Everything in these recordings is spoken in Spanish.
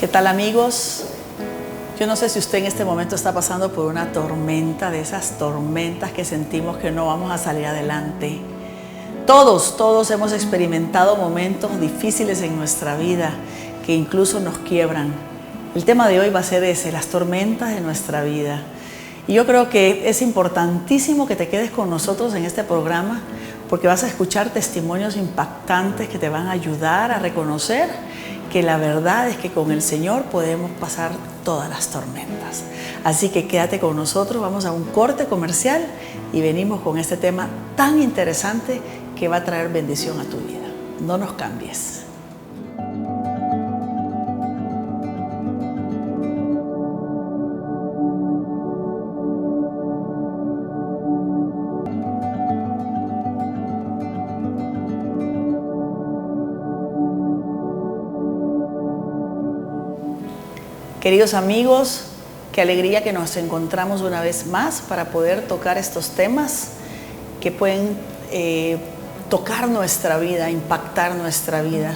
¿Qué tal, amigos? Yo no sé si usted en este momento está pasando por una tormenta, de esas tormentas que sentimos que no vamos a salir adelante. Todos hemos experimentado momentos difíciles en nuestra vida que incluso nos quiebran. El tema de hoy va a ser ese, las tormentas de nuestra vida. Y yo creo que es importantísimo que te quedes con nosotros en este programa porque vas a escuchar testimonios impactantes que te van a ayudar a reconocer que la verdad es que con el Señor podemos pasar todas las tormentas. Así que quédate con nosotros, vamos a un corte comercial y venimos con este tema tan interesante que va a traer bendición a tu vida. No nos cambies. Queridos amigos, qué alegría que nos encontramos una vez más para poder tocar estos temas que pueden tocar nuestra vida, impactar nuestra vida.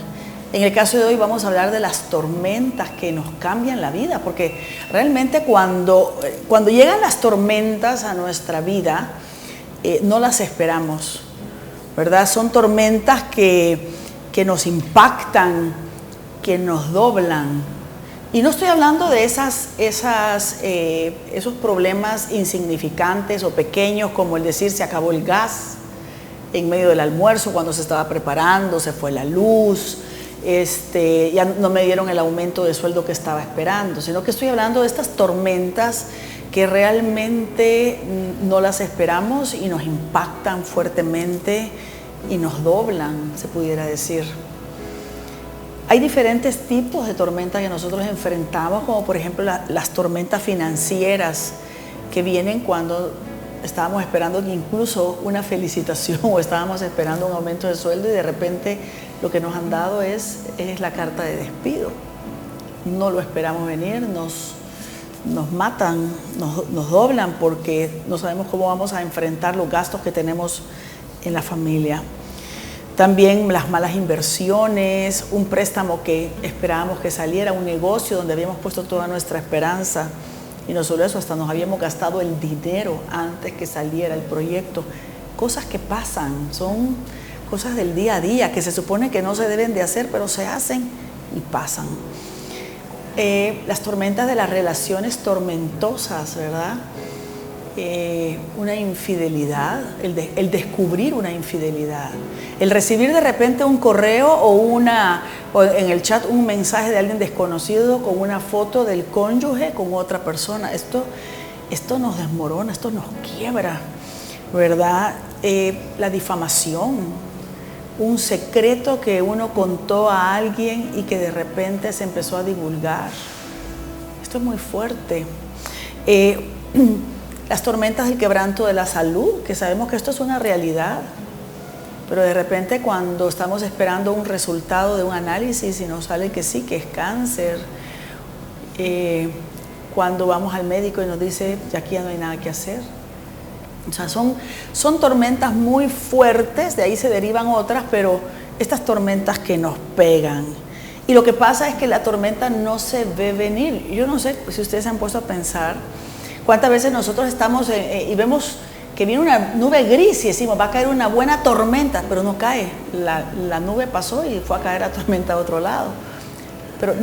En el caso de hoy vamos a hablar de las tormentas que nos cambian la vida, porque realmente cuando llegan las tormentas a nuestra vida, no las esperamos, ¿verdad? Son tormentas que nos impactan, que nos doblan. Y no estoy hablando de esos problemas insignificantes o pequeños, como el decir se acabó el gas en medio del almuerzo cuando se estaba preparando, se fue la luz, ya no me dieron el aumento de sueldo que estaba esperando, sino que estoy hablando de estas tormentas que realmente no las esperamos y nos impactan fuertemente y nos doblan, se pudiera decir. Hay diferentes tipos de tormentas que nosotros enfrentamos, como por ejemplo las tormentas financieras que vienen cuando estábamos esperando incluso una felicitación o estábamos esperando un aumento de sueldo y de repente lo que nos han dado es la carta de despido. No lo esperamos venir, nos matan, nos doblan porque no sabemos cómo vamos a enfrentar los gastos que tenemos en la familia. También las malas inversiones, un préstamo que esperábamos que saliera, un negocio donde habíamos puesto toda nuestra esperanza y no solo eso, hasta nos habíamos gastado el dinero antes que saliera el proyecto. Cosas que pasan, son cosas del día a día que se supone que no se deben de hacer, pero se hacen y pasan. Las tormentas de las relaciones tormentosas, ¿verdad? Una infidelidad, el descubrir una infidelidad, el recibir de repente un correo o en el chat un mensaje de alguien desconocido con una foto del cónyuge con otra persona. Esto nos desmorona, esto nos quiebra, ¿verdad? La difamación, un secreto que uno contó a alguien y que de repente se empezó a divulgar. Esto es muy fuerte. Las tormentas del quebranto de la salud, que sabemos que esto es una realidad, pero de repente cuando estamos esperando un resultado de un análisis y nos sale que sí, que es cáncer, cuando vamos al médico y nos dice, ya aquí ya no hay nada que hacer. O sea, son tormentas muy fuertes, de ahí se derivan otras, pero estas tormentas que nos pegan. Y lo que pasa es que la tormenta no se ve venir. Yo no sé si ustedes se han puesto a pensar cuántas veces nosotros estamos y vemos que viene una nube gris y decimos, va a caer una buena tormenta, pero no cae. La nube pasó y fue a caer la tormenta a otro lado. Pero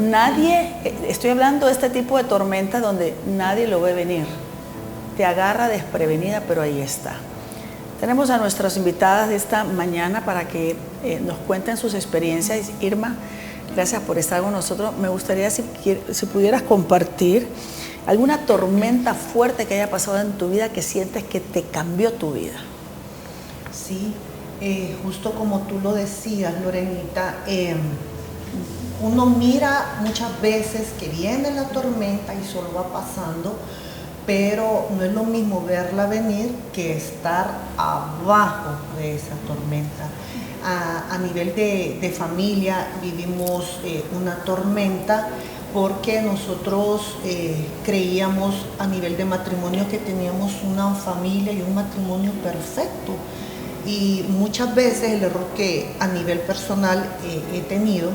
estoy hablando de este tipo de tormenta donde nadie lo ve venir. Te agarra desprevenida, pero ahí está. Tenemos a nuestras invitadas de esta mañana para que nos cuenten sus experiencias. Irma, gracias por estar con nosotros. Me gustaría si pudieras compartir alguna tormenta fuerte que haya pasado en tu vida que sientes que te cambió tu vida. Sí, justo como tú lo decías, Lorenita, uno mira muchas veces que viene la tormenta y solo va pasando, pero no es lo mismo verla venir que estar abajo de esa tormenta. A nivel de familia vivimos una tormenta porque nosotros creíamos a nivel de matrimonio que teníamos una familia y un matrimonio perfecto. Y muchas veces el error que a nivel personal he tenido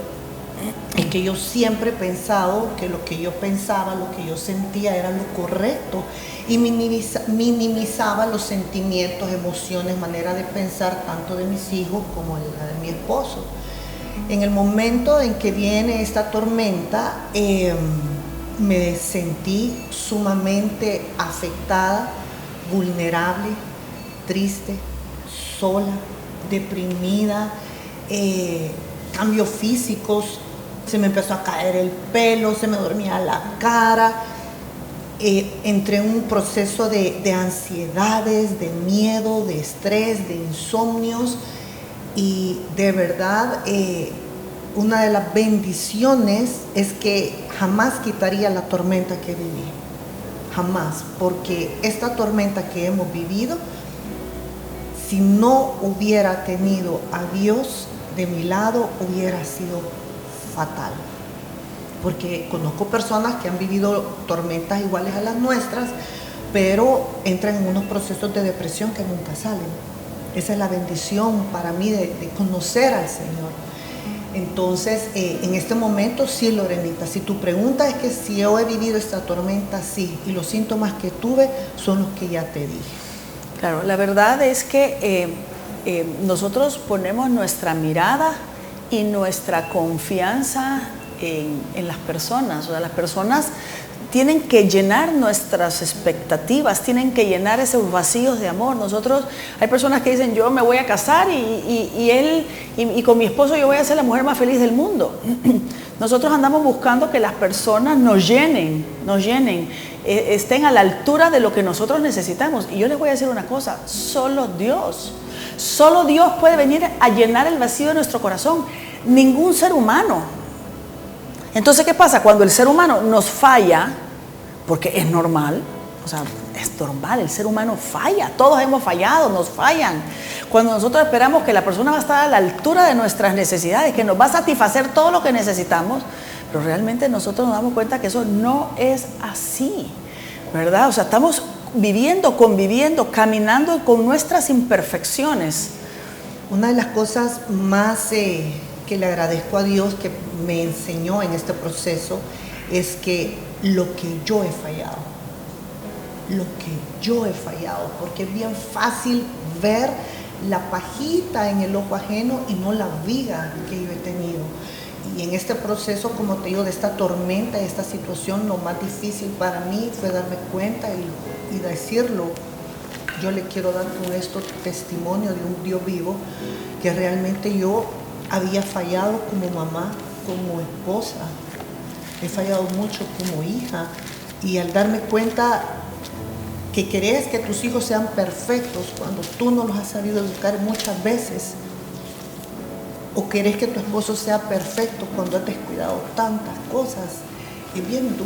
es que yo siempre he pensado que lo que yo pensaba, lo que yo sentía era lo correcto y minimizaba los sentimientos, emociones, manera de pensar tanto de mis hijos como la de mi esposo. En el momento en que viene esta tormenta, me sentí sumamente afectada, vulnerable, triste, sola, deprimida, cambios físicos, se me empezó a caer el pelo, se me dormía la cara, entré en un proceso de ansiedades, de miedo, de estrés, de insomnios y de verdad una de las bendiciones es que jamás quitaría la tormenta que viví, jamás, porque esta tormenta que hemos vivido, si no hubiera tenido a Dios de mi lado, hubiera sido fatal. Porque conozco personas que han vivido tormentas iguales a las nuestras, pero entran en unos procesos de depresión que nunca salen. Esa es la bendición para mí de conocer al Señor. Entonces, en este momento, sí, Lorenita, si tu pregunta es que si yo he vivido esta tormenta, sí, y los síntomas que tuve son los que ya te dije. Claro, la verdad es que nosotros ponemos nuestra mirada y nuestra confianza en las personas. O sea, las personas tienen que llenar nuestras expectativas, tienen que llenar esos vacíos de amor. Hay personas que dicen, yo me voy a casar y con mi esposo yo voy a ser la mujer más feliz del mundo. Nosotros andamos buscando que las personas nos llenen, estén a la altura de lo que nosotros necesitamos. Y yo les voy a decir una cosa, solo Dios puede venir a llenar el vacío de nuestro corazón, ningún ser humano. Entonces, ¿qué pasa? Cuando el ser humano nos falla, porque es normal, o sea, es normal, el ser humano falla, todos hemos fallado, nos fallan. Cuando nosotros esperamos que la persona va a estar a la altura de nuestras necesidades, que nos va a satisfacer todo lo que necesitamos, pero realmente nosotros nos damos cuenta que eso no es así, ¿verdad? O sea, estamos viviendo, conviviendo, caminando con nuestras imperfecciones. Una de las cosas más que le agradezco a Dios que me enseñó en este proceso es que lo que yo he fallado, porque es bien fácil ver la pajita en el ojo ajeno y no la viga que yo he tenido. Y en este proceso, como te digo, de esta tormenta, de esta situación, lo más difícil para mí fue darme cuenta y decirlo. Yo le quiero dar con esto testimonio de un Dios vivo, que realmente yo había fallado como mamá, como esposa, he fallado mucho como hija, y al darme cuenta que querés que tus hijos sean perfectos cuando tú no los has sabido educar muchas veces, o querés que tu esposo sea perfecto cuando has descuidado tantas cosas, es bien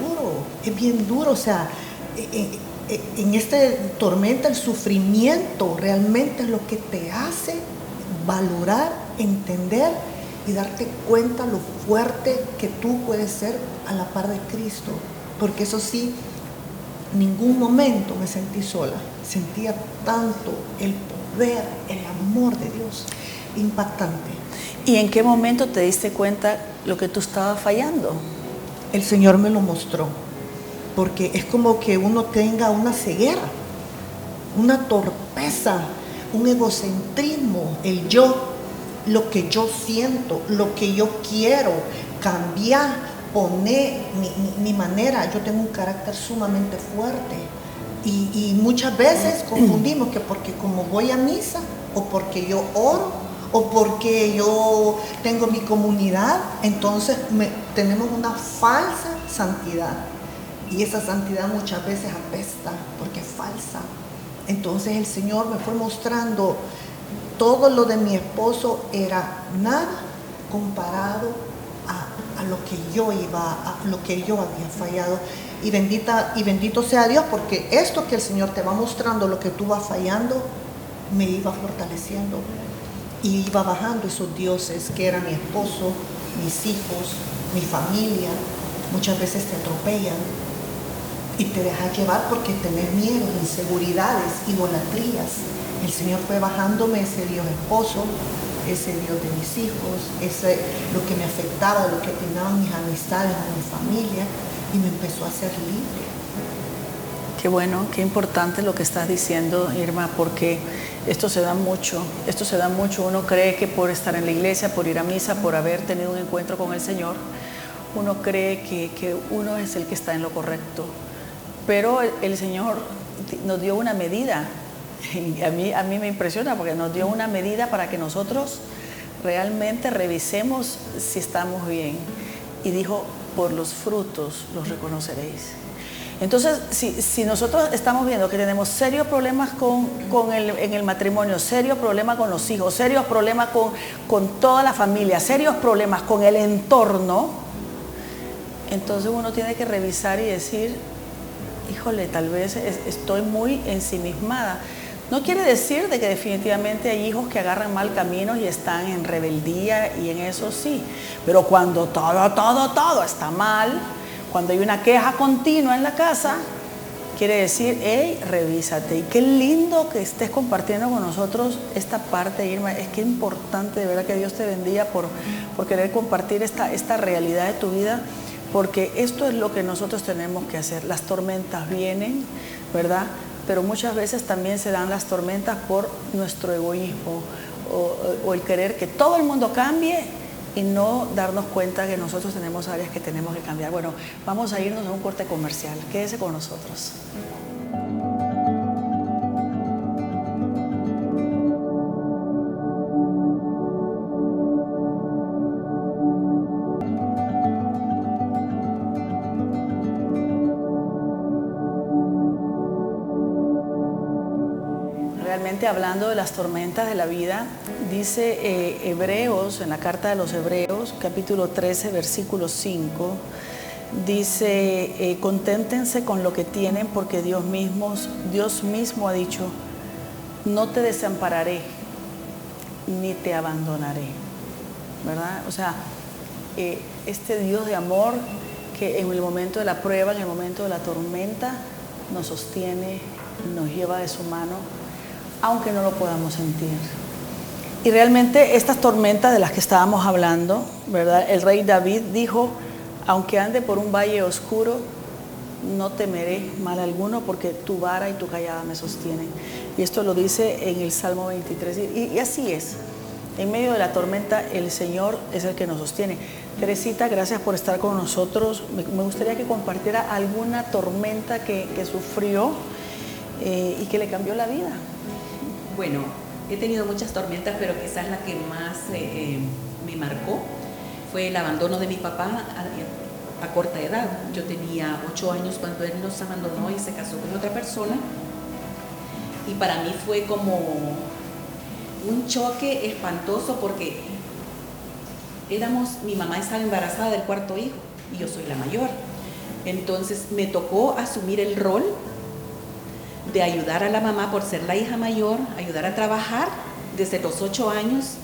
duro, o sea, en esta tormenta el sufrimiento realmente es lo que te hace valorar, entender y darte cuenta lo fuerte que tú puedes ser a la par de Cristo. Porque eso sí, ningún momento me sentí sola. Sentía tanto el poder, el amor de Dios, impactante. ¿Y en qué momento te diste cuenta lo que tú estabas fallando? El Señor me lo mostró. Porque es como que uno tenga una ceguera, una torpeza, un egocentrismo, el yo, lo que yo siento, lo que yo quiero, cambiar, poner mi manera. Yo tengo un carácter sumamente fuerte y muchas veces confundimos que porque como voy a misa o porque yo oro o porque yo tengo mi comunidad, entonces tenemos una falsa santidad y esa santidad muchas veces apesta porque es falsa. Entonces el Señor me fue mostrando todo lo de mi esposo era nada comparado a lo que yo había fallado. Y bendito sea Dios, porque esto que el Señor te va mostrando, lo que tú vas fallando, me iba fortaleciendo y iba bajando esos dioses que eran mi esposo, mis hijos, mi familia. Muchas veces te atropellan y te dejas llevar porque tenés miedos, inseguridades, idolatrías. El Señor fue bajándome ese Dios esposo ese Dios de mis hijos, lo que me afectaba, lo que opinaban mis amistades o mi familia, y me empezó a hacer libre. Qué bueno, qué importante lo que estás diciendo, Irma, porque esto se da mucho. Uno cree que por estar en la iglesia, por ir a misa, por haber tenido un encuentro con el Señor, uno cree que uno es el que está en lo correcto. Pero el Señor nos dio una medida. Y a mí me impresiona porque nos dio una medida para que nosotros realmente revisemos si estamos bien. Y dijo, por los frutos los reconoceréis. Entonces, si nosotros estamos viendo que tenemos serios problemas en el matrimonio, serios problemas con los hijos, serios problemas con toda la familia, serios problemas con el entorno, entonces uno tiene que revisar y decir, híjole, tal vez estoy muy ensimismada. No quiere decir de que definitivamente hay hijos que agarran mal caminos y están en rebeldía, y en eso sí, pero cuando todo está mal, cuando hay una queja continua en la casa, quiere decir, hey, revísate. Y qué lindo que estés compartiendo con nosotros esta parte, Irma. Es que importante, de verdad, que Dios te bendiga por querer compartir esta realidad de tu vida, porque esto es lo que nosotros tenemos que hacer. Las tormentas vienen, ¿verdad? Pero muchas veces también se dan las tormentas por nuestro egoísmo o el querer que todo el mundo cambie y no darnos cuenta que nosotros tenemos áreas que tenemos que cambiar. Bueno, vamos a irnos a un corte comercial. Quédese con nosotros. Realmente, hablando de las tormentas de la vida, dice Hebreos, en la carta de los Hebreos, capítulo 13, versículo 5, dice, conténtense con lo que tienen, porque Dios mismo ha dicho, no te desampararé, ni te abandonaré, ¿verdad? O sea, este Dios de amor que en el momento de la prueba, en el momento de la tormenta, nos sostiene, nos lleva de su mano, aunque no lo podamos sentir. Y realmente estas tormentas de las que estábamos hablando, ¿verdad? El rey David dijo, aunque ande por un valle oscuro, no temeré mal alguno, porque tu vara y tu callada me sostienen. Y esto lo dice en el Salmo 23. Y así es. En medio de la tormenta, el Señor es el que nos sostiene. Teresita, gracias por estar con nosotros. Me gustaría que compartiera alguna tormenta que sufrió y que le cambió la vida. Bueno, he tenido muchas tormentas, pero quizás la que más me marcó fue el abandono de mi papá a corta edad. Yo tenía 8 años cuando él nos abandonó y se casó con otra persona. Y para mí fue como un choque espantoso, porque mi mamá estaba embarazada del 4.º hijo y yo soy la mayor. Entonces me tocó asumir el rol de ayudar a la mamá por ser la hija mayor, ayudar a trabajar desde los 8 años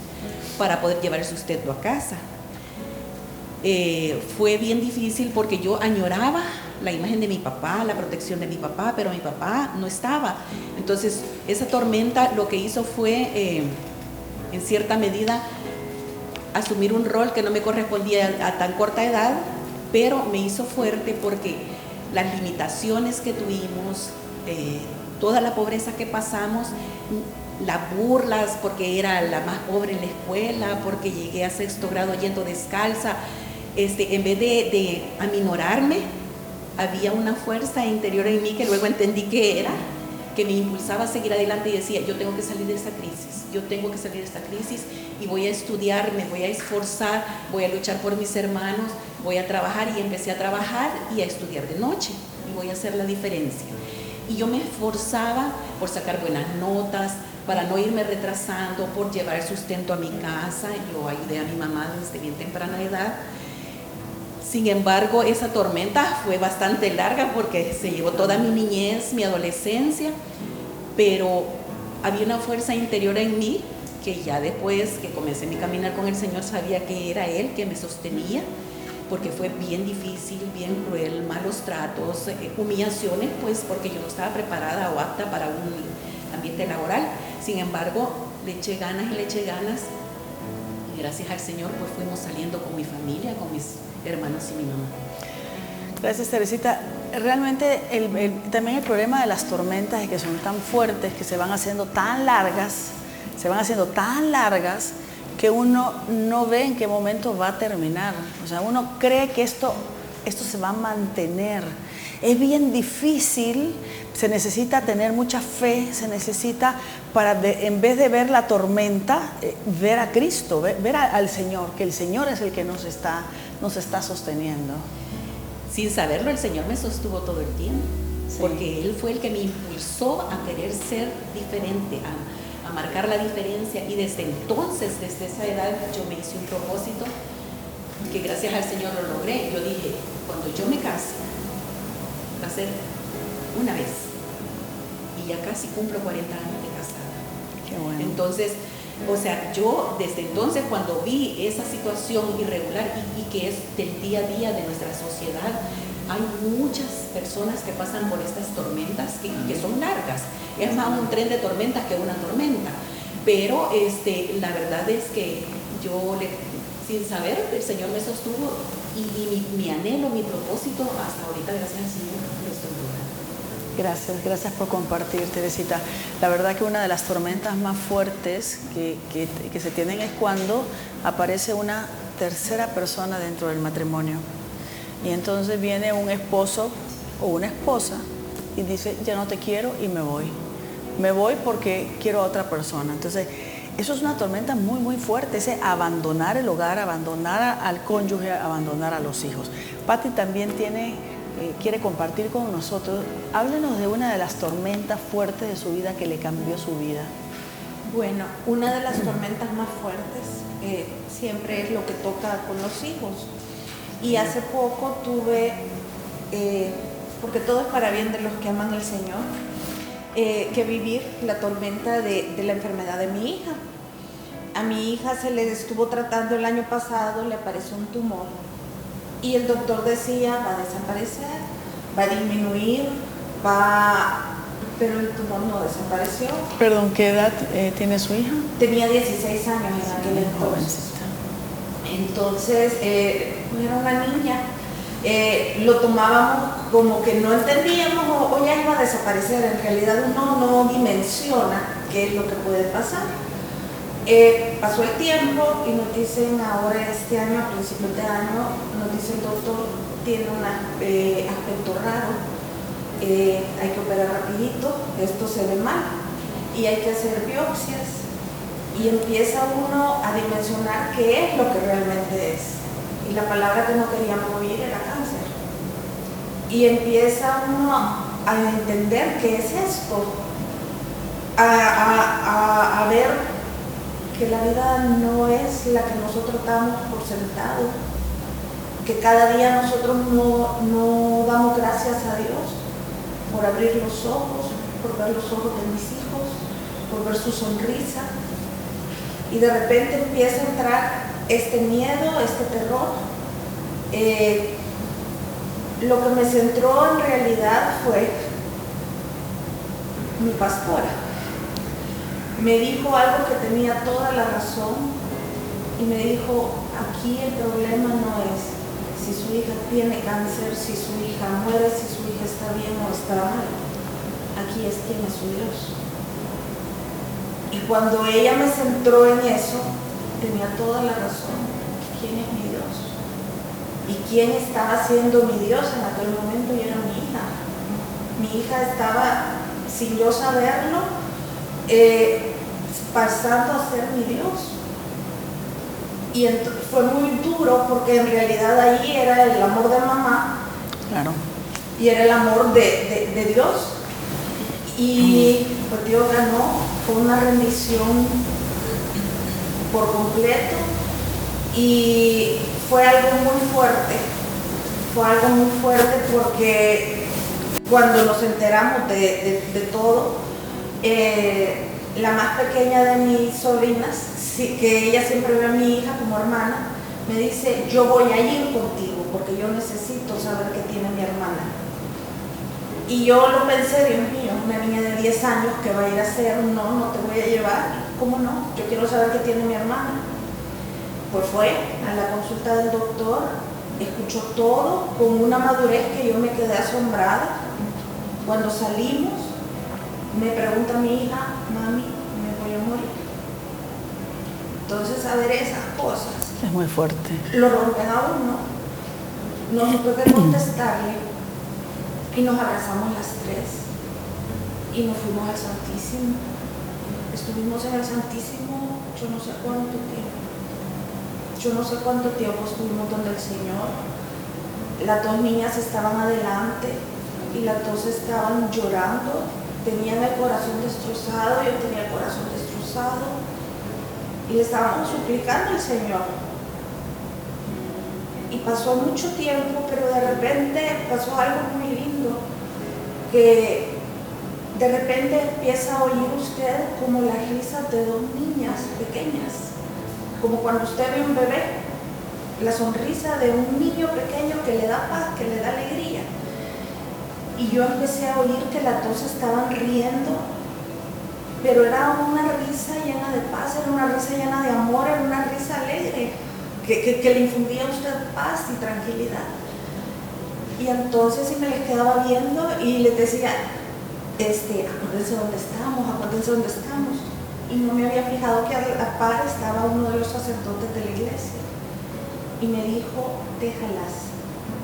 para poder llevar el sustento a casa. Fue bien difícil porque yo añoraba la imagen de mi papá, la protección de mi papá, pero mi papá no estaba. Entonces esa tormenta lo que hizo fue, en cierta medida, asumir un rol que no me correspondía a tan corta edad, pero me hizo fuerte porque las limitaciones que tuvimos, toda la pobreza que pasamos, las burlas porque era la más pobre en la escuela, porque llegué a 6.º grado yendo descalza, en vez de aminorarme, había una fuerza interior en mí que luego entendí que era, que me impulsaba a seguir adelante y decía, yo tengo que salir de esta crisis y voy a estudiar, me voy a esforzar, voy a luchar por mis hermanos, voy a trabajar, y empecé a trabajar y a estudiar de noche y voy a hacer la diferencia. Y yo me esforzaba por sacar buenas notas, para no irme retrasando, por llevar el sustento a mi casa. Yo ayudé a mi mamá desde bien temprana edad. Sin embargo, esa tormenta fue bastante larga porque se llevó toda mi niñez, mi adolescencia, pero había una fuerza interior en mí que ya después que comencé mi caminar con el Señor sabía que era Él que me sostenía, porque fue bien difícil, bien cruel, malos tratos, humillaciones, pues porque yo no estaba preparada o apta para un ambiente laboral. Sin embargo, le eché ganas gracias al Señor pues fuimos saliendo con mi familia, con mis hermanos y mi mamá. Gracias, Teresita. Realmente también el problema de las tormentas es que son tan fuertes, que se van haciendo tan largas, que uno no ve en qué momento va a terminar. O sea, uno cree que esto se va a mantener. Es bien difícil, se necesita tener mucha fe, se necesita en vez de ver la tormenta, ver a Cristo, ver al Señor, que el Señor es el que nos está sosteniendo. Sin saberlo, el Señor me sostuvo todo el tiempo, sí, porque Él fue el que me impulsó a querer ser diferente, a marcar la diferencia, y desde entonces, desde esa edad, yo me hice un propósito que gracias al Señor lo logré. Yo dije, cuando yo me case, va a ser una vez, y ya casi cumplo 40 años de casada. Qué bueno. Entonces, o sea, yo desde entonces cuando vi esa situación irregular y que es del día a día de nuestra sociedad, hay muchas personas que pasan por estas tormentas que son largas. Es más un tren de tormentas que una tormenta. Pero la verdad es que yo, sin saber, el Señor me sostuvo, y mi anhelo, mi propósito, hasta ahorita, gracias al Señor, lo estoy logrando. Gracias por compartir, Teresita. La verdad que una de las tormentas más fuertes que se tienen es cuando aparece una tercera persona dentro del matrimonio. Y entonces viene un esposo o una esposa y dice, ya no te quiero y me voy. Me voy porque quiero a otra persona. Entonces, eso es una tormenta muy, muy fuerte, ese abandonar el hogar, abandonar al cónyuge, abandonar a los hijos. Patti también quiere compartir con nosotros. Háblenos de una de las tormentas fuertes de su vida que le cambió su vida. Bueno, una de las tormentas más fuertes siempre es lo que toca con los hijos. Y hace poco tuve, porque todo es para bien de los que aman al Señor, que vivir la tormenta de la enfermedad de mi hija. A mi hija se le estuvo tratando el año pasado, le apareció un tumor. Y el doctor decía, va a desaparecer, va a disminuir, pero el tumor no desapareció. Perdón, ¿qué edad tiene su hija? Tenía 16 años en aquel entonces. Entonces, era una niña. Lo tomábamos como que no entendíamos o ya iba a desaparecer. En realidad uno no dimensiona qué es lo que puede pasar. Pasó el tiempo y nos dicen ahora este año, a principios de año, nos dicen, doctor, tiene un aspecto raro, hay que operar rapidito, esto se ve mal y hay que hacer biopsias, y empieza uno a dimensionar qué es lo que realmente es, y la palabra que no queríamos oír era cáncer, y empieza uno a entender qué es esto, a ver que la vida no es la que nosotros damos por sentado, que cada día nosotros no damos gracias a Dios por abrir los ojos, por ver los ojos de mis hijos, por ver su sonrisa, y de repente empieza a entrar este miedo, este terror. Lo que me centró en realidad fue mi pastora. Me dijo algo que tenía toda la razón y me dijo, aquí el problema no es si su hija tiene cáncer, si su hija muere, si su hija está bien o está mal. Aquí es quién es su Dios. Y cuando ella me centró en eso, tenía toda la razón. ¿Quién es mi Dios? Y quién estaba siendo mi Dios en aquel momento, y era mi hija. Mi hija estaba, sin yo saberlo, pasando a ser mi Dios. Y fue muy duro porque en realidad ahí era el amor de mamá. Claro. Y era el amor de Dios. Y pues Dios ganó, fue una rendición por completo. Y fue algo muy fuerte porque cuando nos enteramos de todo, la más pequeña de mis sobrinas, que ella siempre ve a mi hija como hermana, me dice, yo voy a ir contigo porque yo necesito saber qué tiene mi hermana. Y yo lo pensé, Dios mío, una niña de 10 años que va a ir a hacer, no te voy a llevar, ¿cómo no? Yo quiero saber qué tiene mi hermana. Pues fue a la consulta del doctor, escuchó todo con una madurez que yo me quedé asombrada. Cuando salimos, me pregunta mi hija, mami, ¿me voy a morir? Entonces, a ver, esas cosas Es muy fuerte. lo rompen a uno. Nos tuve que contestarle y nos abrazamos las tres y nos fuimos al Santísimo. Estuvimos en el Santísimo yo no sé cuánto tiempo. Yo no sé cuánto tiempo estuvimos donde el Señor. Las dos niñas estaban adelante y las dos estaban llorando. Tenían el corazón destrozado, yo tenía el corazón destrozado. Y le estábamos suplicando al Señor. Y pasó mucho tiempo, pero de repente pasó algo muy lindo, que de repente empieza a oír usted como las risas de dos niñas pequeñas, como cuando usted ve un bebé, la sonrisa de un niño pequeño que le da paz, que le da alegría. Y yo empecé a oír que las dos estaban riendo, pero era una risa llena de paz, era una risa llena de amor, era una risa alegre, que le infundía a usted paz y tranquilidad. Y entonces me les quedaba viendo y les decía, acuérdense dónde estamos, acuérdense dónde estamos. Y no me había fijado que a la par estaba uno de los sacerdotes de la iglesia. Y me dijo, déjalas,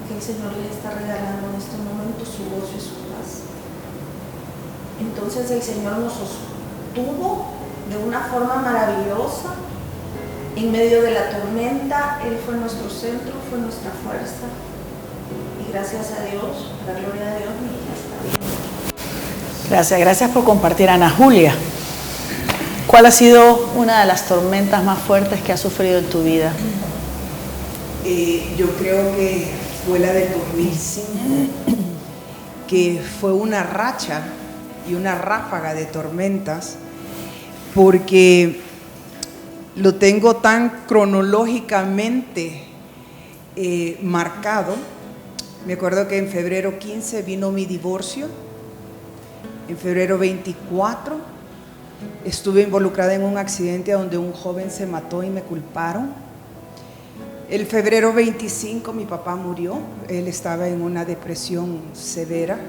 que el Señor les está regalando en este momento su gozo y su paz. Entonces el Señor nos sostuvo de una forma maravillosa. En medio de la tormenta, Él fue nuestro centro, fue nuestra fuerza. Y gracias a Dios, la gloria de Dios, mi hija está bien. Gracias por compartir, Ana Julia. ¿Cuál ha sido una de las tormentas más fuertes que has sufrido en tu vida? Yo creo que fue la del 2005, que fue una racha y una ráfaga de tormentas, porque lo tengo tan cronológicamente marcado. Me acuerdo que en febrero 15 vino mi divorcio, en febrero 24 estuve involucrada en un accidente donde un joven se mató y me culparon. El febrero 25 mi papá murió, él estaba en una depresión severa.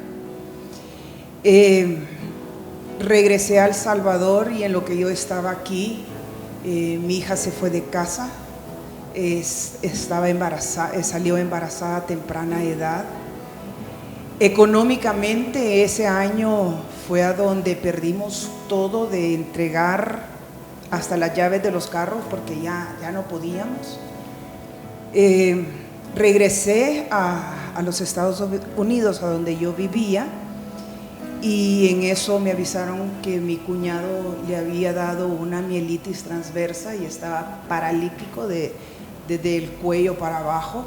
Regresé a El Salvador y en lo que yo estaba aquí, mi hija se fue de casa, estaba embarazada, salió embarazada a temprana edad. Económicamente ese año fue a donde perdimos todo, de entregar hasta las llaves de los carros porque ya no podíamos. Regresé a los Estados Unidos, a donde yo vivía, y en eso me avisaron que mi cuñado le había dado una mielitis transversa y estaba paralítico desde el cuello para abajo.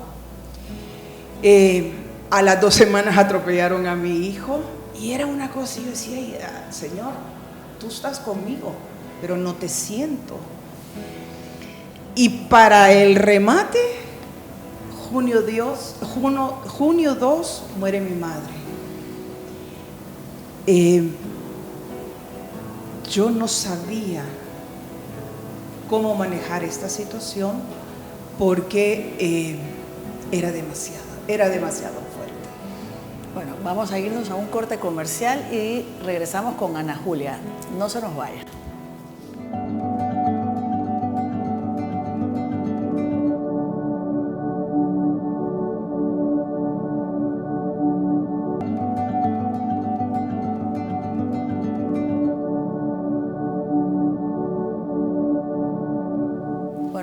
A las 2 semanas atropellaron a mi hijo y era una cosa, yo decía, Señor, tú estás conmigo, pero no te siento. Y para el remate, junio 2 muere mi madre. Yo no sabía cómo manejar esta situación porque era demasiado fuerte. Bueno, vamos a irnos a un corte comercial y regresamos con Ana Julia. No se nos vaya.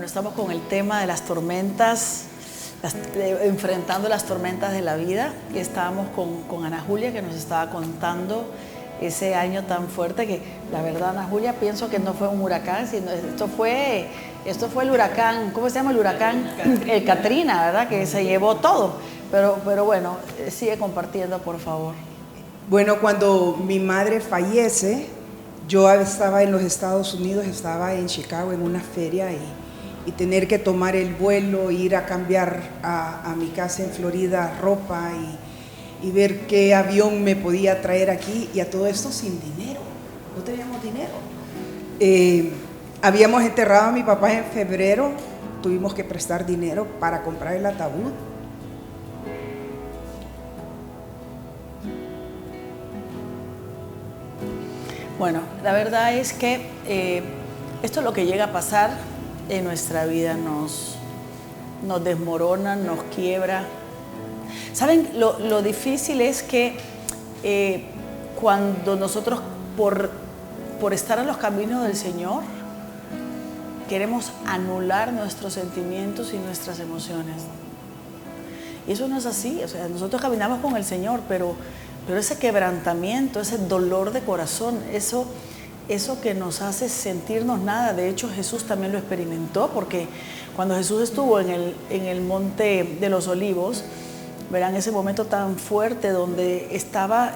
Estamos con el tema de las tormentas, enfrentando las tormentas de la vida, y estábamos con Ana Julia, que nos estaba contando ese año tan fuerte que, la verdad, Ana Julia, pienso que no fue un huracán, sino esto fue el huracán, ¿cómo se llama el huracán? El Katrina, ¿verdad? Que se llevó todo. Pero bueno, sigue compartiendo, por favor. Bueno, cuando mi madre fallece, yo estaba en los Estados Unidos, estaba en Chicago en una feria y tener que tomar el vuelo, ir a cambiar a mi casa en Florida ropa y ver qué avión me podía traer aquí, y a todo esto sin dinero, no teníamos dinero. Habíamos enterrado a mi papá en febrero, tuvimos que prestar dinero para comprar el ataúd. Bueno, la verdad es que esto es lo que llega a pasar en nuestra vida, nos desmorona, nos quiebra. ¿Saben? Lo difícil es que cuando nosotros, por estar en los caminos del Señor, queremos anular nuestros sentimientos y nuestras emociones. Y eso no es así. O sea, nosotros caminamos con el Señor, pero ese quebrantamiento, ese dolor de corazón, eso que nos hace sentirnos nada. De hecho, Jesús también lo experimentó, porque cuando Jesús estuvo en el monte de los olivos, verán ese momento tan fuerte donde estaba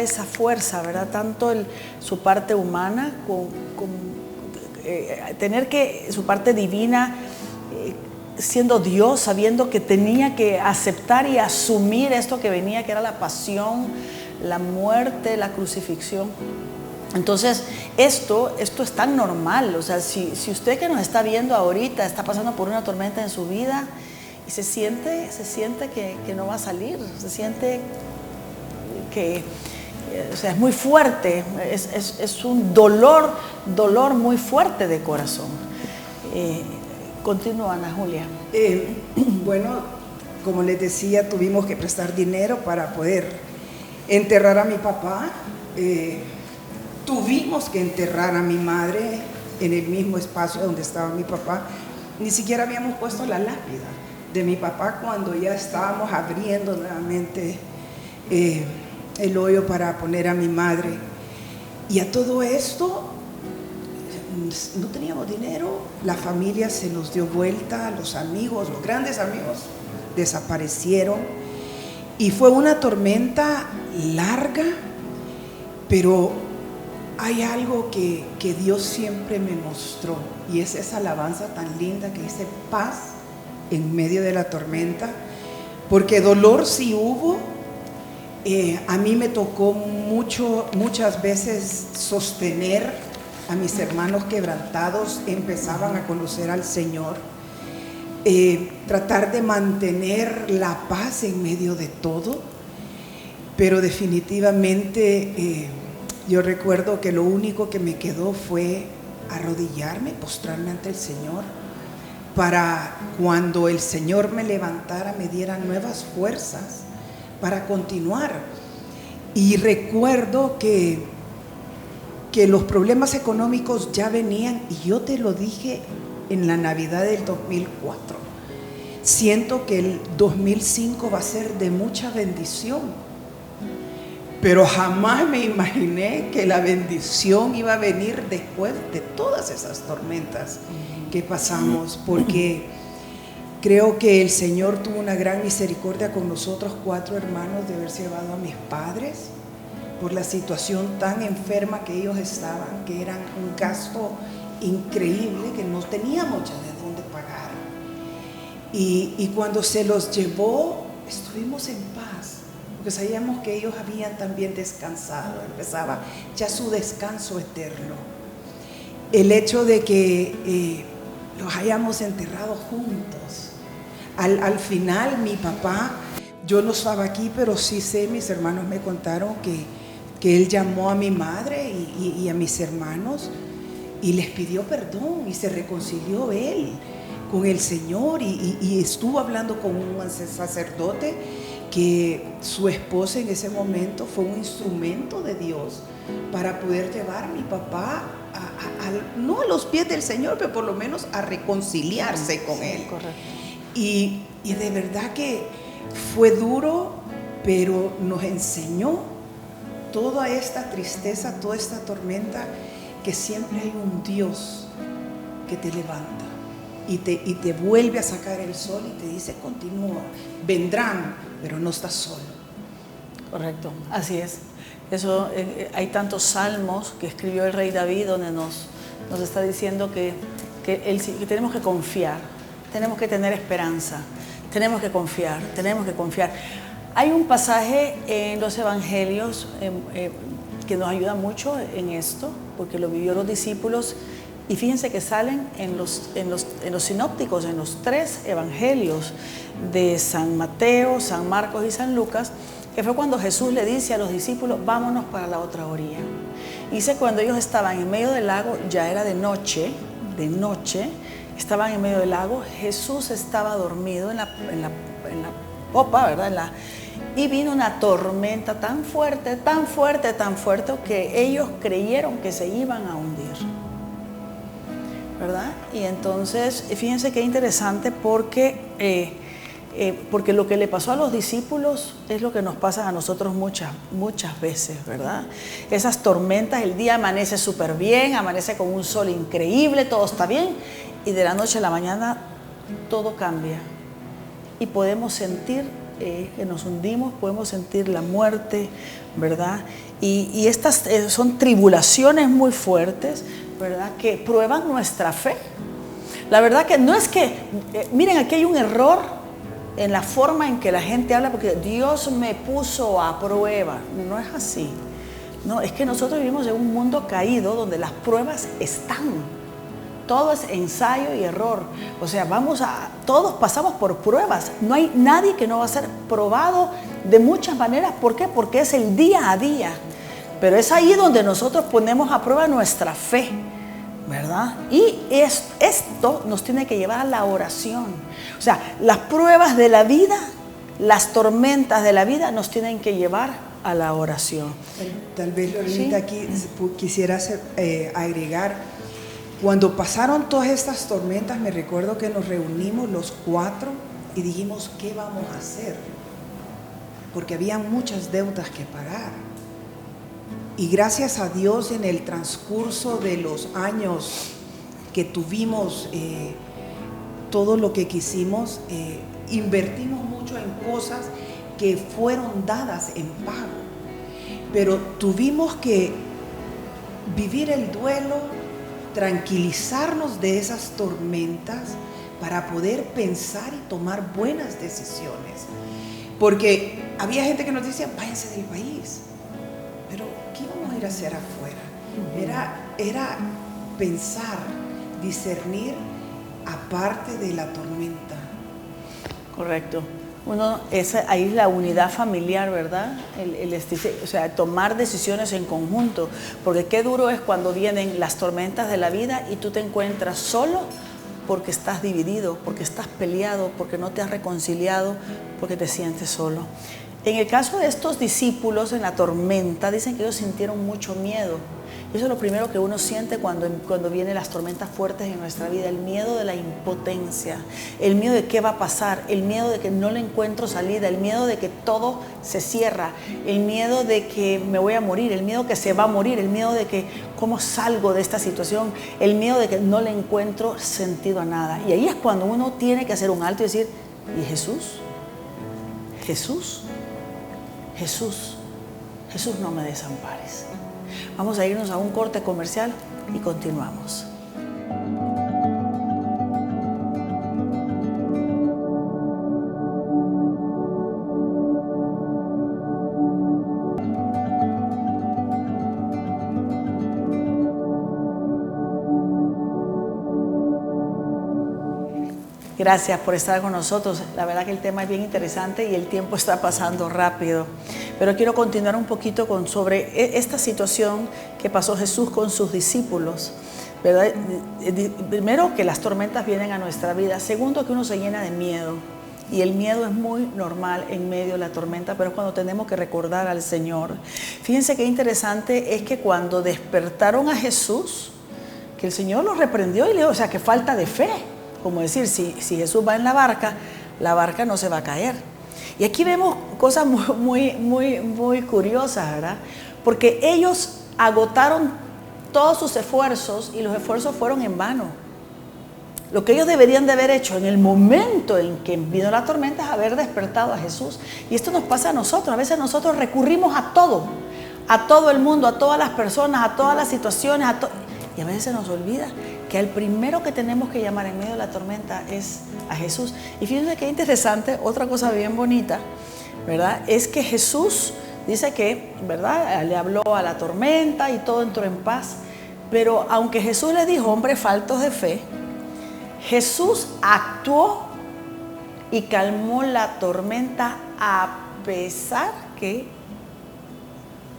esa fuerza, ¿verdad? Tanto su parte humana, tener que su parte divina, siendo Dios, sabiendo que tenía que aceptar y asumir esto que venía, que era la pasión, la muerte, la crucifixión. Entonces, esto es tan normal. O sea, si usted que nos está viendo ahorita está pasando por una tormenta en su vida y se siente que no va a salir, se siente que, o sea, es muy fuerte, es un dolor muy fuerte de corazón. Continúa, Ana Julia. Bueno, como les decía, tuvimos que prestar dinero para poder enterrar a mi papá. Tuvimos que enterrar a mi madre en el mismo espacio donde estaba mi papá. Ni siquiera habíamos puesto la lápida de mi papá cuando ya estábamos abriendo nuevamente el hoyo para poner a mi madre. Y a todo esto no teníamos dinero, la familia se nos dio vuelta, los amigos, los grandes amigos desaparecieron y fue una tormenta larga, pero hay algo que Dios siempre me mostró, y es esa alabanza tan linda que dice paz en medio de la tormenta, porque dolor sí hubo. A mí me tocó muchas veces sostener a mis hermanos quebrantados, empezaban a conocer al Señor, tratar de mantener la paz en medio de todo, pero definitivamente yo recuerdo que lo único que me quedó fue arrodillarme, postrarme ante el Señor, para cuando el Señor me levantara, me diera nuevas fuerzas para continuar. Y recuerdo que los problemas económicos ya venían, y yo te lo dije en la Navidad del 2004. Siento que el 2005 va a ser de mucha bendición, pero jamás me imaginé que la bendición iba a venir después de todas esas tormentas que pasamos, porque creo que el Señor tuvo una gran misericordia con nosotros 4 hermanos de haberse llevado a mis padres por la situación tan enferma que ellos estaban, que eran un gasto increíble, que no teníamos ya de dónde pagar. Y cuando se los llevó, estuvimos en paz, porque sabíamos que ellos habían también descansado, empezaba ya su descanso eterno. El hecho de que los hayamos enterrado juntos. Al final, mi papá, yo no estaba aquí, pero sí sé, mis hermanos me contaron que él llamó a mi madre y a mis hermanos y les pidió perdón y se reconcilió él con el Señor y estuvo hablando con un sacerdote, que su esposa en ese momento fue un instrumento de Dios para poder llevar a mi papá no a los pies del Señor, pero por lo menos a reconciliarse con él. Correcto. Y de verdad que fue duro, pero nos enseñó toda esta tristeza, toda esta tormenta, que siempre hay un Dios que te levanta y te vuelve a sacar el sol y te dice continúa, vendrán, pero no estás solo. Correcto, así es. Eso, hay tantos salmos que escribió el rey David donde nos está diciendo que tenemos que confiar, tenemos que tener esperanza, tenemos que confiar. Hay un pasaje en los evangelios que nos ayuda mucho en esto, porque lo vivió los discípulos Y fíjense que salen en los sinópticos, en los 3 evangelios de San Mateo, San Marcos y San Lucas, que fue cuando Jesús le dice a los discípulos, vámonos para la otra orilla. Dice, cuando ellos estaban en medio del lago, ya era de noche, estaban en medio del lago, Jesús estaba dormido en la popa, ¿verdad? Y vino una tormenta tan fuerte, que ellos creyeron que se iban a hundir, ¿verdad? Y entonces, fíjense qué interesante porque lo que le pasó a los discípulos es lo que nos pasa a nosotros muchas veces, ¿verdad? Esas tormentas, el día amanece súper bien, amanece con un sol increíble, todo está bien, y de la noche a la mañana todo cambia. Y podemos sentir que nos hundimos, podemos sentir la muerte, ¿verdad? Y estas son tribulaciones muy fuertes, ¿verdad? Que prueban nuestra fe. La verdad que no es que, miren, aquí hay un error en la forma en que la gente habla, porque Dios me puso a prueba. No es así. No, es que nosotros vivimos en un mundo caído donde las pruebas están. Todo es ensayo y error. O sea, todos pasamos por pruebas. No hay nadie que no va a ser probado de muchas maneras. ¿Por qué? Porque es el día a día. Pero es ahí donde nosotros ponemos a prueba nuestra fe, ¿verdad? Y esto nos tiene que llevar a la oración. O sea, las pruebas de la vida, las tormentas de la vida nos tienen que llevar a la oración. Tal vez, Lorenita, ¿Sí? aquí quisiera agregar, cuando pasaron todas estas tormentas, me recuerdo que nos reunimos los 4 y dijimos, ¿qué vamos a hacer? Porque había muchas deudas que pagar. Y gracias a Dios, en el transcurso de los años que tuvimos todo lo que quisimos, invertimos mucho en cosas que fueron dadas en pago. Pero tuvimos que vivir el duelo, tranquilizarnos de esas tormentas para poder pensar y tomar buenas decisiones. Porque había gente que nos decía, váyanse del país. Pero, ¿qué íbamos a ir a hacer afuera? Era pensar, discernir aparte de la tormenta. Correcto. Ahí es la unidad familiar, ¿verdad? O sea, tomar decisiones en conjunto. Porque qué duro es cuando vienen las tormentas de la vida y tú te encuentras solo porque estás dividido, porque estás peleado, porque no te has reconciliado, porque te sientes solo. En el caso de estos discípulos en la tormenta, dicen que ellos sintieron mucho miedo. Y eso es lo primero que uno siente cuando vienen las tormentas fuertes en nuestra vida, el miedo de la impotencia, el miedo de qué va a pasar, el miedo de que no le encuentro salida, el miedo de que todo se cierra, el miedo de que me voy a morir, el miedo que se va a morir, el miedo de que cómo salgo de esta situación, el miedo de que no le encuentro sentido a nada. Y ahí es cuando uno tiene que hacer un alto y decir, ¿y Jesús? Jesús, no me desampares. Vamos a irnos a un corte comercial y continuamos. Gracias por estar con nosotros. La verdad que el tema es bien interesante y el tiempo está pasando rápido. Pero quiero continuar un poquito sobre esta situación que pasó Jesús con sus discípulos, ¿verdad? Primero, que las tormentas vienen a nuestra vida. Segundo, que uno se llena de miedo. Y el miedo es muy normal en medio de la tormenta, pero es cuando tenemos que recordar al Señor. Fíjense qué interesante es que cuando despertaron a Jesús, que el Señor los reprendió y le dijo, o sea, que falta de fe. Como decir, si Jesús va en la barca no se va a caer. Y aquí vemos cosas muy curiosas, ¿verdad? Porque ellos agotaron todos sus esfuerzos y los esfuerzos fueron en vano. Lo que ellos deberían de haber hecho en el momento en que vino la tormenta es haber despertado a Jesús. Y esto nos pasa a nosotros. A veces nosotros recurrimos a todo el mundo, a todas las personas, a todas las situaciones, y a veces nos olvida que el primero que tenemos que llamar en medio de la tormenta es a Jesús. Y fíjense qué interesante, otra cosa bien bonita, ¿verdad? Es que Jesús dice que, ¿verdad? Le habló a la tormenta y todo entró en paz. Pero aunque Jesús le dijo hombres faltos de fe, Jesús actuó y calmó la tormenta a pesar que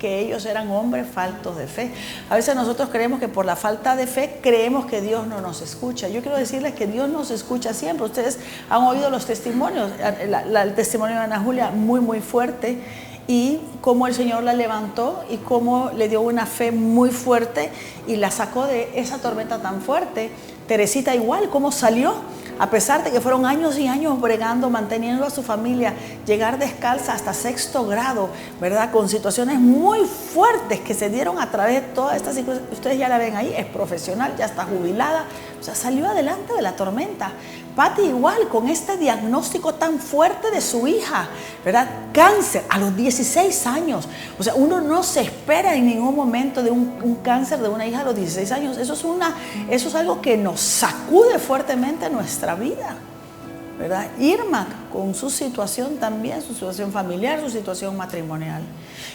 ellos eran hombres faltos de fe. A veces nosotros creemos que por la falta de fe creemos que Dios no nos escucha. Yo quiero decirles que Dios nos escucha siempre. Ustedes han oído los testimonios, el testimonio de Ana Julia muy muy fuerte, y cómo el Señor la levantó y cómo le dio una fe muy fuerte y la sacó de esa tormenta tan fuerte. Teresita igual, cómo salió, a pesar de que fueron años y años bregando, manteniendo a su familia, llegar descalza hasta 6º grado, ¿verdad? Con situaciones muy fuertes que se dieron a través de todas estas circunstancias. Ustedes ya la ven ahí, es profesional, ya está jubilada, o sea, salió adelante de la tormenta. Pati igual, con este diagnóstico tan fuerte de su hija, ¿verdad? Cáncer a los 16 años. O sea, uno no se espera en ningún momento de un cáncer de una hija a los 16 años. Eso es algo que nos sacude fuertemente nuestra vida, ¿verdad? Irma, con su situación también, su situación familiar, su situación matrimonial.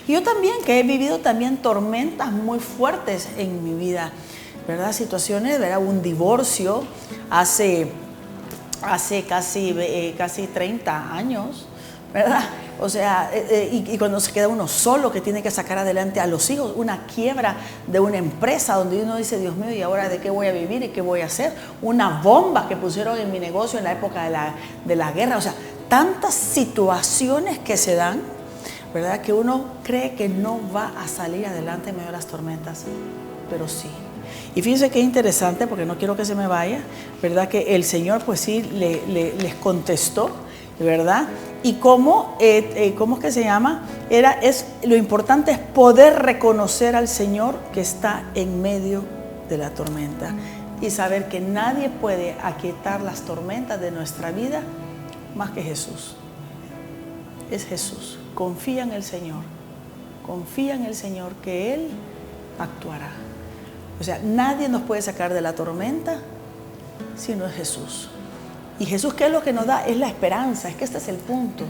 Y yo también, que he vivido también tormentas muy fuertes en mi vida, ¿verdad? Situaciones, ¿verdad? Un divorcio hace casi 30 años, ¿verdad? O sea, y cuando se queda uno solo, que tiene que sacar adelante a los hijos, una quiebra de una empresa donde uno dice, Dios mío, ¿y ahora de qué voy a vivir y qué voy a hacer? Una bomba que pusieron en mi negocio en la época de la guerra. O sea, tantas situaciones que se dan, ¿verdad? Que uno cree que no va a salir adelante en medio de las tormentas, pero sí. Y fíjense qué interesante, porque no quiero que se me vaya, ¿verdad? Que el Señor pues sí les contestó, ¿verdad? Y cómo es que se llama, lo importante es poder reconocer al Señor que está en medio de la tormenta y saber que nadie puede aquietar las tormentas de nuestra vida más que Jesús. Es Jesús. Confía en el Señor, que Él actuará. O sea, nadie nos puede sacar de la tormenta si no es Jesús. Y Jesús, ¿qué es lo que nos da? Es la esperanza. Es que este es el punto.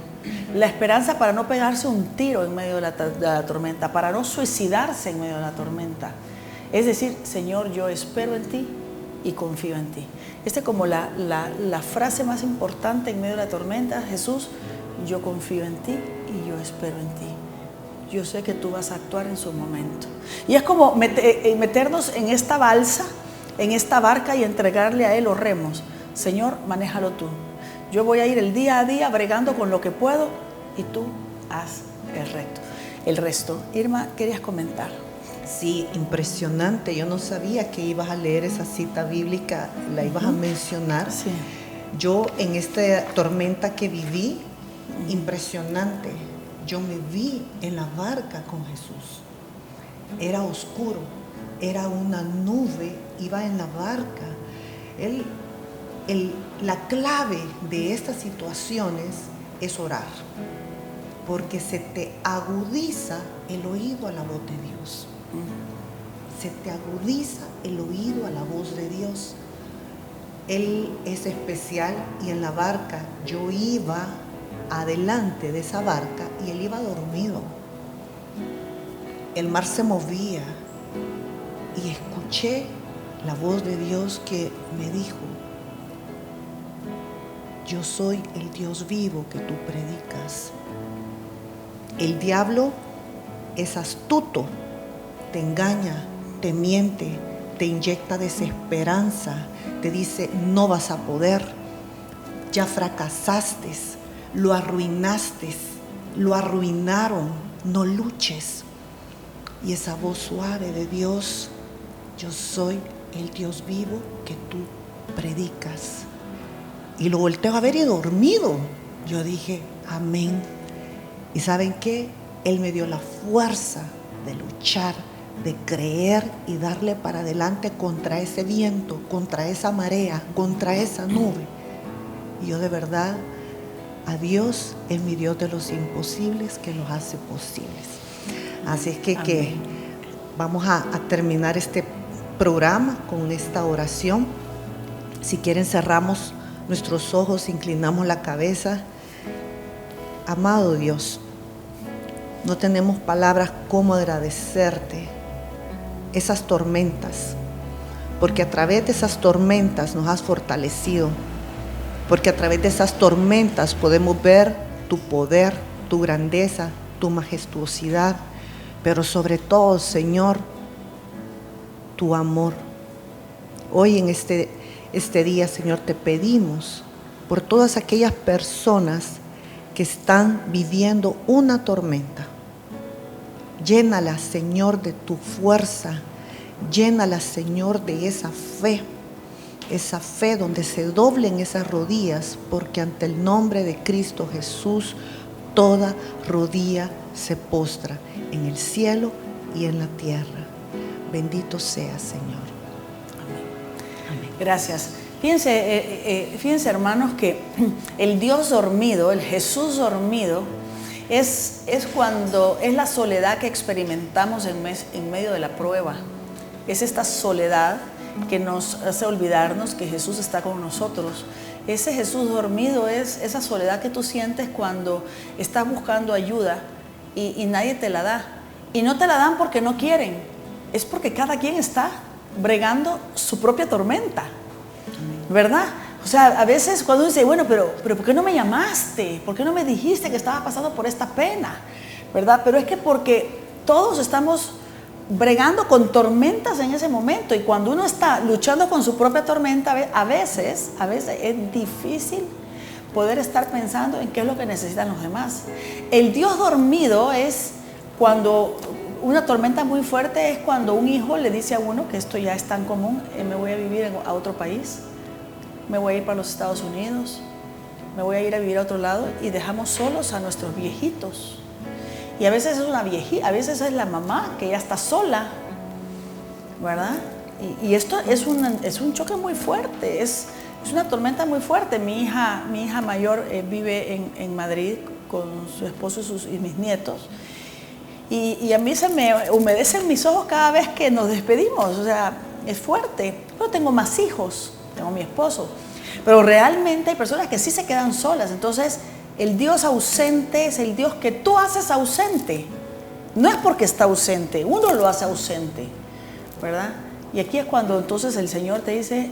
La esperanza para no pegarse un tiro en medio de la tormenta, para no suicidarse en medio de la tormenta. Es decir, Señor, yo espero en ti y confío en ti. Esta es como la frase más importante en medio de la tormenta. Jesús, yo confío en ti y yo espero en ti. Yo sé que tú vas a actuar en su momento. Y es como meternos en esta balsa, en esta barca y entregarle a Él los remos. Señor, manéjalo tú. Yo voy a ir el día a día bregando con lo que puedo y tú haz el resto. Irma, ¿querías comentar? Sí, impresionante. Yo no sabía que ibas a leer esa cita bíblica, la ibas a mencionar. Sí. Yo en esta tormenta que viví, impresionante. Yo me vi en la barca con Jesús. Era oscuro, era una nube, iba en la barca. La clave de estas situaciones es orar, porque se te agudiza el oído a la voz de Dios. Se te agudiza el oído a la voz de Dios. Él es especial y en la barca yo iba adelante de esa barca y él iba dormido. El mar se movía y escuché la voz de Dios que me dijo: yo soy el Dios vivo que tú predicas. El diablo es astuto, te engaña, te miente, te inyecta desesperanza, te dice no vas a poder, ya fracasaste, lo arruinaste, lo arruinaron, no luches. Y esa voz suave de Dios: yo soy el Dios vivo que tú predicas. Y lo volteo a ver y dormido. Yo dije, amén. ¿Y saben qué? Él me dio la fuerza de luchar, de creer y darle para adelante contra ese viento, contra esa marea, contra esa nube. Y yo de verdad, a Dios es mi Dios de los imposibles que los hace posibles. Así es que vamos a terminar este programa con esta oración. Si quieren, cerramos nuestros ojos, inclinamos la cabeza. Amado Dios, no tenemos palabras cómo agradecerte esas tormentas, porque a través de esas tormentas nos has fortalecido, porque a través de esas tormentas podemos ver tu poder, tu grandeza, tu majestuosidad, pero sobre todo, Señor, tu amor. Hoy en este día, Señor, te pedimos por todas aquellas personas que están viviendo una tormenta. Llénalas, Señor, de tu fuerza. Llénalas, Señor, de esa fe donde se doblen esas rodillas, porque ante el nombre de Cristo Jesús, toda rodilla se postra en el cielo y en la tierra. Bendito seas, Señor. Amén. Gracias. Fíjense, hermanos, que el Dios dormido, el Jesús dormido, es cuando es la soledad que experimentamos en medio de la prueba. Es esta soledad que nos hace olvidarnos que Jesús está con nosotros. Ese Jesús dormido es esa soledad que tú sientes cuando estás buscando ayuda y nadie te la da. Y no te la dan porque no quieren, es porque cada quien está bregando su propia tormenta, ¿verdad? O sea, a veces cuando uno dice, bueno, pero ¿por qué no me llamaste? ¿Por qué no me dijiste que estaba pasando por esta pena? ¿Verdad? Pero es que porque todos estamos bregando con tormentas en ese momento, y cuando uno está luchando con su propia tormenta, a veces es difícil poder estar pensando en qué es lo que necesitan los demás. El Dios dormido es cuando una tormenta muy fuerte, es cuando un hijo le dice a uno, que esto ya es tan común, me voy a vivir a otro país, me voy a ir para los Estados Unidos, me voy a ir a vivir a otro lado, y dejamos solos a nuestros viejitos. Y a veces es una viejita, a veces es la mamá que ya está sola, ¿verdad? Y esto es un choque muy fuerte, es una tormenta muy fuerte. Mi hija mayor vive en Madrid con su esposo y mis nietos. Y a mí se me humedecen mis ojos cada vez que nos despedimos, o sea, es fuerte. Yo tengo más hijos, tengo mi esposo, pero realmente hay personas que sí se quedan solas. Entonces, el Dios ausente es el Dios que tú haces ausente. No es porque está ausente, uno lo hace ausente, ¿verdad? Y aquí es cuando entonces el Señor te dice,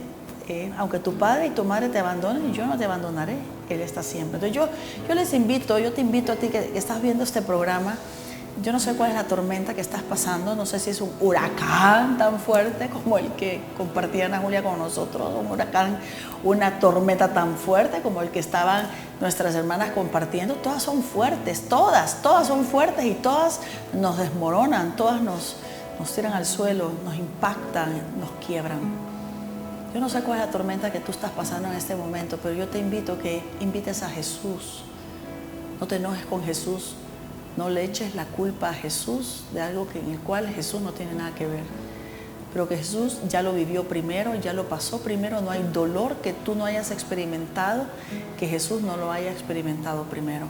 aunque tu padre y tu madre te abandonen, yo no te abandonaré, Él está siempre. Entonces yo te invito a ti que estás viendo este programa. Yo no sé cuál es la tormenta que estás pasando, no sé si es un huracán tan fuerte como el que compartía Ana Julia con nosotros, un huracán, una tormenta tan fuerte como el que estaban nuestras hermanas compartiendo. Todas son fuertes, todas son fuertes, y todas nos desmoronan, todas nos tiran al suelo, nos impactan, nos quiebran. Yo no sé cuál es la tormenta que tú estás pasando en este momento, pero yo te invito a que invites a Jesús. No te enojes con Jesús. No le eches la culpa a Jesús de algo en el cual Jesús no tiene nada que ver. Pero que Jesús ya lo vivió primero, ya lo pasó primero. No hay dolor que tú no hayas experimentado, que Jesús no lo haya experimentado primero.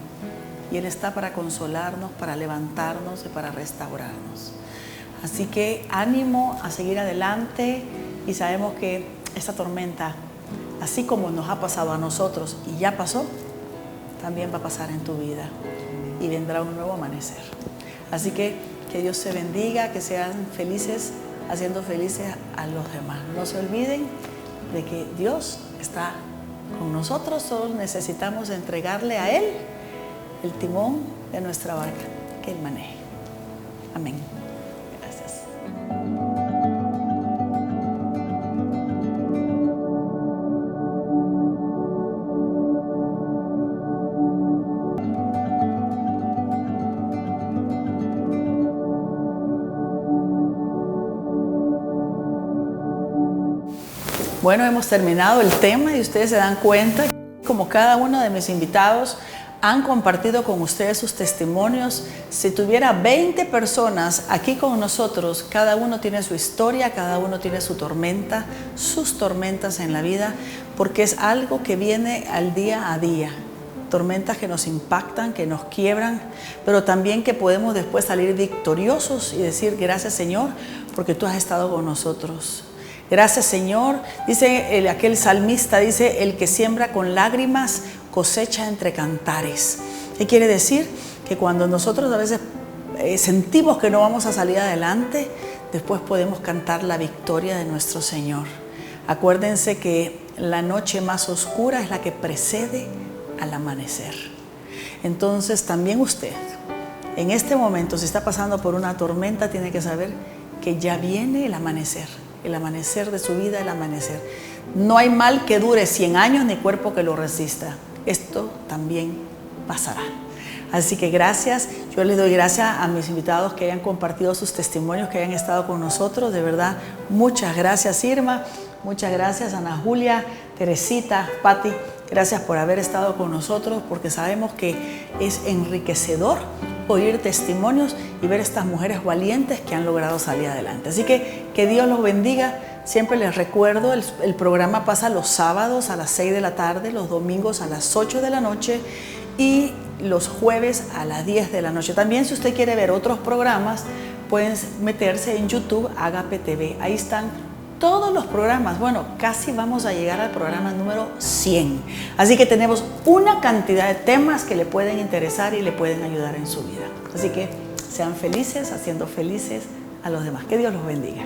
Y Él está para consolarnos, para levantarnos y para restaurarnos. Así que ánimo a seguir adelante, y sabemos que esta tormenta, así como nos ha pasado a nosotros y ya pasó, también va a pasar en tu vida. Y vendrá un nuevo amanecer. Así que Dios te bendiga, que sean felices, haciendo felices a los demás. No se olviden de que Dios está con nosotros, solo necesitamos entregarle a Él el timón de nuestra barca, que Él maneje. Amén. Gracias. Bueno, hemos terminado el tema, y ustedes se dan cuenta, como cada uno de mis invitados han compartido con ustedes sus testimonios. Si tuviera 20 personas aquí con nosotros, cada uno tiene su historia, cada uno tiene su tormenta, sus tormentas en la vida, porque es algo que viene al día a día. Tormentas que nos impactan, que nos quiebran, pero también que podemos después salir victoriosos y decir, gracias Señor, porque tú has estado con nosotros. Gracias Señor, dice aquel salmista, dice, el que siembra con lágrimas cosecha entre cantares. ¿Qué quiere decir? Que cuando nosotros a veces sentimos que no vamos a salir adelante, después podemos cantar la victoria de nuestro Señor. Acuérdense que la noche más oscura es la que precede al amanecer. Entonces también usted, en este momento, si está pasando por una tormenta, tiene que saber que ya viene el amanecer de su vida, el amanecer. No hay mal que dure 100 años ni cuerpo que lo resista. Esto también pasará. Así que gracias, yo les doy gracias a mis invitados que hayan compartido sus testimonios, que hayan estado con nosotros, de verdad, muchas gracias Irma, muchas gracias Ana Julia, Teresita, Patti, gracias por haber estado con nosotros, porque sabemos que es enriquecedor oír testimonios y ver estas mujeres valientes que han logrado salir adelante. Así que Dios los bendiga. Siempre les recuerdo, el programa pasa los sábados a las 6 de la tarde, los domingos a las 8 de la noche y los jueves a las 10 de la noche. También si usted quiere ver otros programas, pueden meterse en YouTube, Agape TV. Ahí están todos los programas. Bueno, casi vamos a llegar al programa número 100. Así que tenemos una cantidad de temas que le pueden interesar y le pueden ayudar en su vida. Así que sean felices, haciendo felices a los demás. Que Dios los bendiga.